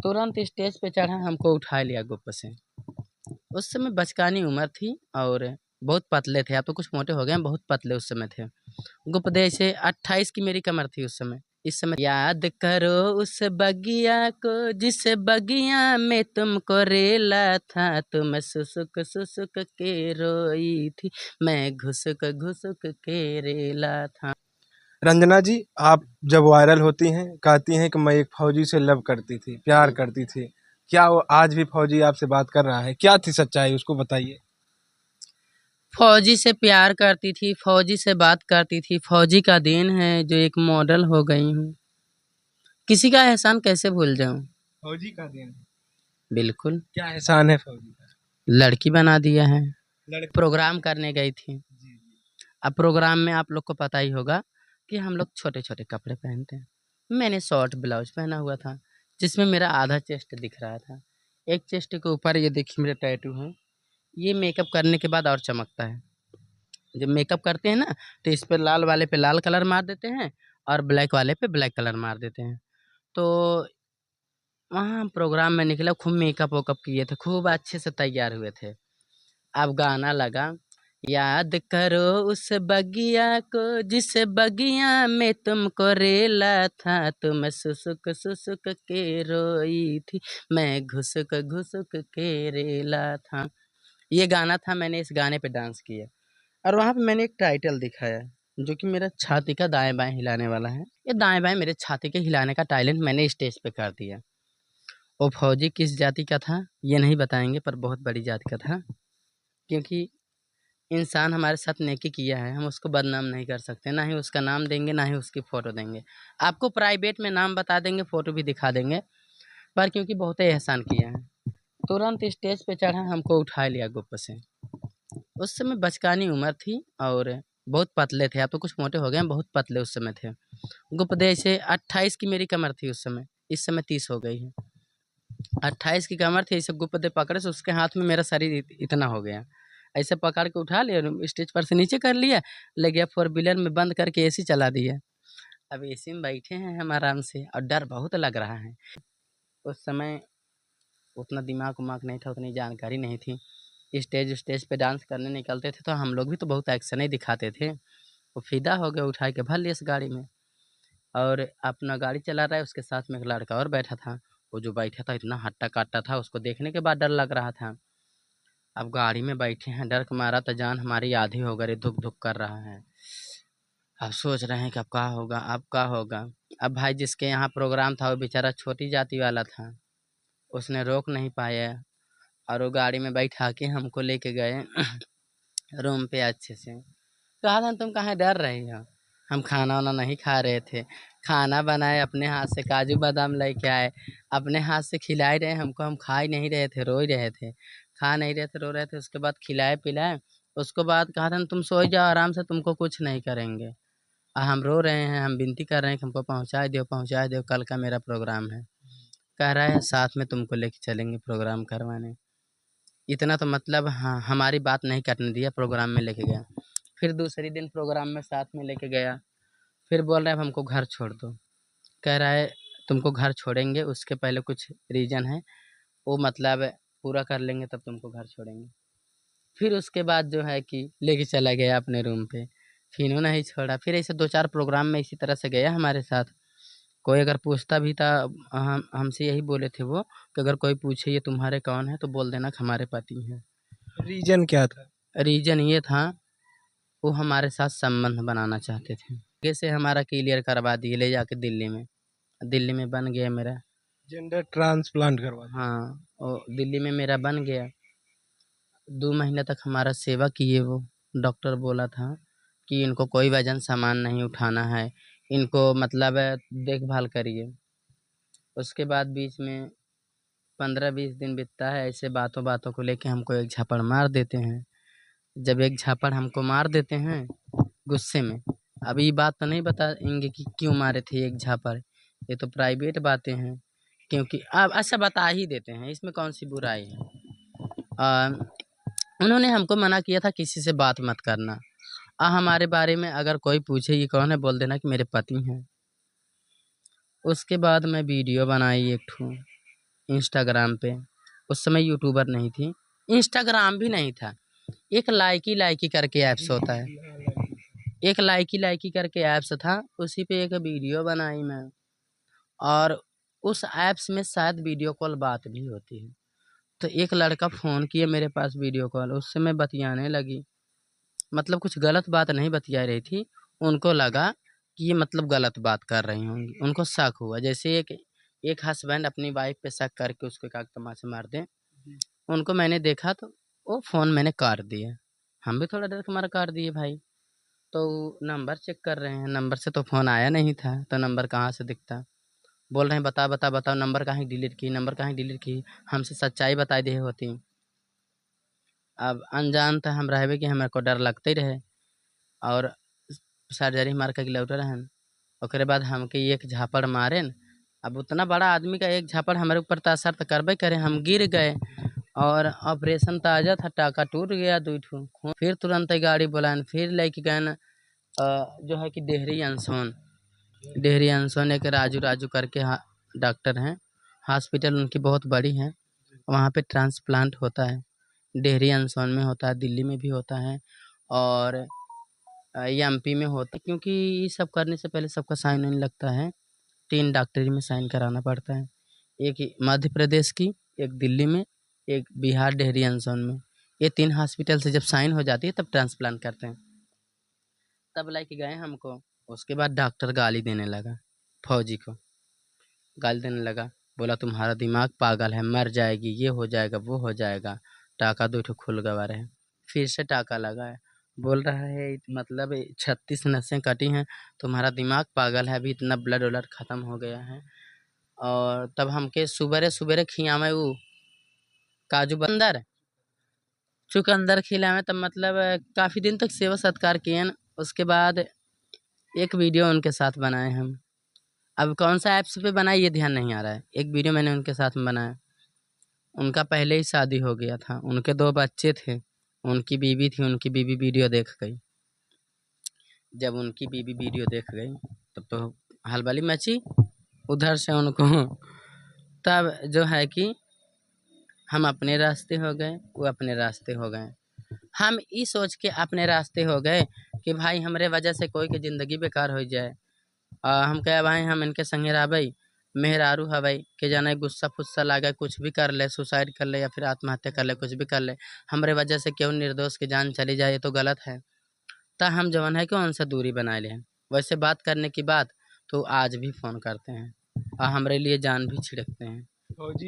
तुरंत स्टेज पे चढ़ा, हमको उठा लिया गुप्त से। उस समय बचकानी उम्र थी और बहुत पतले थे, अब तो कुछ मोटे हो गए हैं, बहुत पतले उस समय थे। गुप्त से 28 की मेरी कमर थी उस समय। इस समय याद करो उस बगिया को जिस बगिया में तुमको रेला था, तुम सुसुक सुसुक के रोई थी, मैं घुसुक घुसुक के रेला था। रंजना जी, आप जब वायरल होती हैं कहती हैं कि मैं एक फौजी से लव करती थी, प्यार करती थी, क्या वो आज भी फौजी आपसे बात कर रहा है? क्या थी सच्चाई, उसको बताइए। फौजी से प्यार करती थी, फौजी से बात करती थी, फौजी का दिन है जो एक मॉडल हो गई हूँ। किसी का एहसान कैसे भूल जाऊं? फौजी का दिन है। बिल्कुल। क्या एहसान है फौजी का? लड़की बना दिया है। लड़की प्रोग्राम करने गई थी। जी जी। अब प्रोग्राम में आप लोग को पता ही होगा कि हम लोग छोटे छोटे कपड़े पहनते हैं। मैंने शॉर्ट ब्लाउज पहना हुआ था जिसमें मेरा आधा चेस्ट दिख रहा था। एक चेस्ट के ऊपर ये देखिए मेरा टैटू है। ये मेकअप करने के बाद और चमकता है। जब मेकअप करते हैं ना तो इस पे लाल वाले पे लाल कलर मार देते हैं और ब्लैक वाले पे ब्लैक कलर मार देते हैं। तो वहाँ हम प्रोग्राम में निकले, खूब मेकअप वेकअप किए थे, खूब अच्छे से तैयार हुए थे। अब गाना लगा, याद करो उस बगिया को जिस बगिया में तुमको रेला था, तुम सुसुक सुसुक के रोई थी, मैं घुसुक घुसुक के रेला था। ये गाना था, मैंने इस गाने पे डांस किया और वहाँ पे मैंने एक टाइटल दिखाया जो कि मेरा छाती का दाएं बाएं हिलाने वाला है। ये दाएं बाएं मेरे छाती के हिलाने का टैलेंट मैंने स्टेज पे कर दिया। वो फौजी किस जाति का था ये नहीं बताएंगे, पर बहुत बड़ी जाति का था, क्योंकि इंसान हमारे साथ नेकी किया है, हम उसको बदनाम नहीं कर सकते, ना ही उसका नाम देंगे, ना ही उसकी फ़ोटो देंगे। आपको प्राइवेट में नाम बता देंगे, फ़ोटो भी दिखा देंगे, पर क्योंकि बहुत ही एहसान किया है। तुरंत स्टेज पे चढ़ा, हमको उठा लिया गुप्त से। उस समय बचकानी उम्र थी और बहुत पतले थे, अब तो कुछ मोटे हो गए हैं, बहुत पतले उस समय थे। गुप्त से 28 की मेरी कमर थी उस समय, इस समय 30 हो गई है। 28 की कमर थी, ऐसे गुप्त पकड़े से उसके हाथ में मेरा शरीर इतना हो गया। ऐसे पकड़ के उठा लिया, स्टेज पर से नीचे कर लिया, ले गया 4 व्हीलर में बंद करके एसी चला दिया। अब एसी में बैठे हैं हम आराम से और डर बहुत लग रहा है। उस समय उतना दिमाग उमाग नहीं था, उतनी जानकारी नहीं थी। स्टेज पे डांस करने निकलते थे तो हम लोग भी तो बहुत एक्शन ही दिखाते थे। वो फिदा हो गया, उठा के भर लिया इस गाड़ी में और अपना गाड़ी चला रहा है। उसके साथ में एक लड़का और बैठा था। वो जो बैठा था इतना हट्टा कट्टा था, उसको देखने के बाद डर लग रहा था। अब गाड़ी में बैठे हैं, डर के मारा तो जान हमारी आधी हो गई, धुक धुक कर रहा है। अब सोच रहे हैं कि अब क्या होगा, अब क्या होगा। अब भाई जिसके यहाँ प्रोग्राम था वो बेचारा छोटी जाति वाला था, उसने रोक नहीं पाया और वो गाड़ी में बैठा के हमको लेके गए रूम पे अच्छे से। कहा था तुम कहाँ डर रही हो, हम खाना वाना नहीं खा रहे थे। खाना बनाए अपने हाथ से, काजू बादाम लेके आए, अपने हाथ से खिलाए रहे हमको, हम खा ही नहीं रहे थे, रो ही रहे थे, खा नहीं रहे थे, रो रहे थे। उसके बाद खिलाए पिलाए, उसके बाद कहा था तुम सो जाओ आराम से, तुमको कुछ नहीं करेंगे। हम रो रहे हैं, हम विनती कर रहे हैं कि हमको पहुँचा दो, कल का मेरा प्रोग्राम है। कह रहा है साथ में तुमको लेके चलेंगे प्रोग्राम करवाने। इतना तो मतलब हाँ, हमारी बात नहीं करने दिया, प्रोग्राम में लेके गया। फिर दूसरी दिन प्रोग्राम में साथ में लेके गया, फिर बोल रहा है अब हमको घर छोड़ दो। कह रहा है तुमको घर छोड़ेंगे, उसके पहले कुछ रीज़न है, वो मतलब पूरा कर लेंगे तब तुमको घर छोड़ेंगे। फिर उसके बाद जो है कि लेके चला गया अपने रूम पे, फिर वो नहीं छोड़ा। फिर ऐसे 2-4 प्रोग्राम में इसी तरह से गया हमारे साथ। कोई अगर पूछता भी था, हम हमसे यही बोले थे वो कि अगर कोई पूछे ये तुम्हारे कौन है तो बोल देना कि हमारे पति हैं। रीजन क्या था? रीज़न ये था, वो हमारे साथ संबंध बनाना चाहते थे। आगे से हमारा क्लियर करवा दिए ले जाके दिल्ली में। दिल्ली में बन गया मेरा। जेंडर ट्रांसप्लांट करवा दिया। हाँ, वो दिल्ली में मेरा बन गया। 2 महीने तक हमारा सेवा किए वो। डॉक्टर बोला था कि इनको कोई वज़न सामान नहीं उठाना है, इनको मतलब देखभाल करिए। उसके बाद बीच में 15-20 दिन बीतता है, ऐसे बातों-बातों को लेके हमको एक झापड़ मार देते हैं। जब एक झापड़ हमको मार देते हैं गुस्से में, अब ये बात तो नहीं बताएँगे कि क्यों मारे थे एक झापड़, ये तो प्राइवेट बातें हैं। क्योंकि अब अच्छा बता ही देते हैं, इसमें कौन-सी बुराई है। उन्होंने हमको मना किया था किसी से बात मत करना। हमारे बारे में अगर कोई पूछे ये कौन है, बोल देना कि मेरे पति हैं। उसके बाद मैं वीडियो बनाई एक ठो, इंस्टाग्राम पे। उस समय यूट्यूबर नहीं थी, इंस्टाग्राम भी नहीं था। एक लाइकी करके ऐप्स होता है, एक लाइकी करके ऐप्स था, उसी पे एक वीडियो बनाई मैं। और उस ऐप्स में शायद वीडियो कॉल बात भी होती है। तो एक लड़का फ़ोन किया मेरे पास वीडियो कॉल, उससे मैं बतियाने लगी। मतलब कुछ गलत बात नहीं बतिया रही थी, उनको लगा कि ये मतलब गलत बात कर रही होंगी, उनको शक हुआ। जैसे एक हस्बैंड अपनी वाइफ पे शक करके उसको एक आध तमाचा मार दें, उनको मैंने देखा तो वो फ़ोन मैंने काट दिया। हम भी थोड़ा डर के मारे काट दिए भाई। तो नंबर चेक कर रहे हैं, नंबर से तो फ़ोन आया नहीं था, तो नंबर कहाँ से दिखता। बोल रहे हैं बताओ नंबर काहे डिलीट की, नंबर काहे डिलीट की। हमसे सच्चाई बता दी होती। अब अनजान था हम रहबे कि हमारे को डर लगते ही रहे। और सर्जरी मार के लौटे रहन। ओकरे बाद हमके एक झापड़ मारेन। अब उतना बड़ा आदमी का एक झापड़ हमारे ऊपर तो असर तो करबे करे, हम गिर गए। और ऑपरेशन ताजा था, टाका टूट गया 2 ठो खून। फिर तुरंत ही गाड़ी बुलाएन, फिर लेके गए जो है कि डेहरी अनसोन एक राजू करके डॉक्टर हैं, हॉस्पिटल उनकी बहुत बड़ी है। वहाँ पे ट्रांसप्लांट होता है, डेहरी अनसोन में होता है, दिल्ली में भी होता है और एमपी में होता है। क्योंकि ये सब करने से पहले सबका साइन वाइन लगता है, 3 डॉक्टरी में साइन कराना पड़ता है। एक मध्य प्रदेश की, एक दिल्ली में, एक बिहार डेहरी अनसोन में। ये 3 हॉस्पिटल से जब साइन हो जाती है तब ट्रांसप्लांट करते हैं। तब लेके गए हमको। उसके बाद डॉक्टर गाली देने लगा, फौजी को गाली देने लगा। बोला तुम्हारा दिमाग पागल है, मर जाएगी, ये हो जाएगा, वो हो जाएगा। टाका 2 ठो खुल गवा रहे। फिर से टाका लगा है। बोल रहा है मतलब 36 नसें कटी हैं, तुम्हारा दिमाग पागल है, अभी इतना ब्लड व्लड खत्म हो गया है। और तब हमके सुबेरे खियावे उ काजू बंदर चुकंदर खिलावे। तब मतलब काफ़ी दिन तक सेवा सत्कार किए न। उसके बाद एक वीडियो उनके साथ बनाए हम। अब कौन सा ऐप्स पे बनाया ये ध्यान नहीं आ रहा है। एक वीडियो मैंने उनके साथ में बनाया। उनका पहले ही शादी हो गया था, उनके 2 बच्चे थे, उनकी बीवी थी, उनकी बीवी वीडियो देख गई। जब उनकी बीवी वीडियो देख गई तब तो हलबली मची उधर से उनको। तब जो है कि हम अपने रास्ते हो गए, वो अपने रास्ते हो गए। हम ई सोच के अपने रास्ते हो गए कि भाई हमरे वजह से कोई के ज़िंदगी बेकार हो जाए। हम कहे भाई हम इनके संगे रहबै, मेहरारू हबै के जाने गुस्सा फुस्सा लागे कुछ भी कर ले, सुसाइड कर ले या फिर आत्महत्या कर ले, कुछ भी कर ले। हमरे वजह से क्यों निर्दोष की जान चली जाए, ये तो गलत है। तो हम जवन है कि उनसे दूरी बनाए लें। वैसे बात करने की बात तो आज भी फ़ोन करते हैं और हमरे लिए जान भी छिड़कते हैं। फौजी